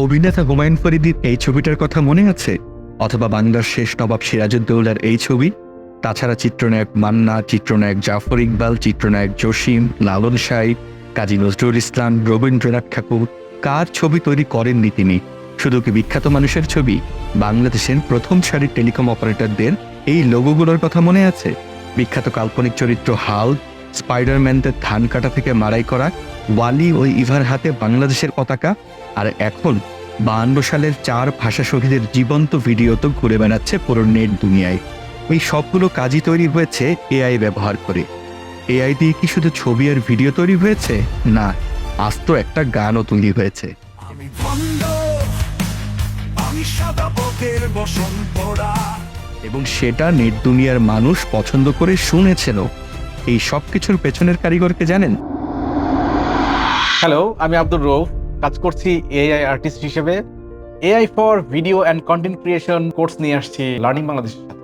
অভিনেতা হুমায়ুন ফরিদির এই ছবিটার কথা মনে আছে? অথবা বাংলার শেষ নবাব সিরাজউদ্দৌলার এই ছবি? তাছাড়া চিত্রনায়ক মান্না, চিত্রনায়ক জাফর ইকবাল, চিত্রনায়ক জসিম, লালন সাঁই, কাজী নজরুল ইসলাম, রবীন্দ্রনাথ ঠাকুর, কার ছবি তৈরি করেননি তিনি? শুধু কি বিখ্যাত মানুষের ছবি? বাংলাদেশের প্রথম সারির টেলিকম অপারেটরদের এই লোগোগুলোর কথা মনে আছে? বিখ্যাত কাল্পনিক চরিত্র হাল্ক, স্পাইডারম্যানদের ধান কাটা থেকে মারাই করা, ওয়ালি ও ইভার হাতে বাংলাদেশের পতাকা, আর এখন 52 সালের 4 ভাষা শহীদের জীবন্ত ভিডিও তো ঘুরে বেড়াচ্ছে পুরো নেট দুনিয়ায়। এই সবগুলো কাজই তৈরি হয়েছে এআই ব্যবহার করে। এআই দিয়ে কি শুধু ছবি আর ভিডিও তৈরি হয়েছে? না, আস্ত একটা গানও তৈরি হয়েছে। এবং সেটা নেট দুনিয়ার মানুষ পছন্দ করে শুনেছেনও। এই সব কিছুর পেছনের কারিগরকে জানেন? হ্যালো, আমি আব্দুর রউফ, কাজ করছি এআই আর্টিস্ট হিসেবে। AI for video and content creation course নিয়ে আসছি লার্নিং বাংলাদেশের সাথে।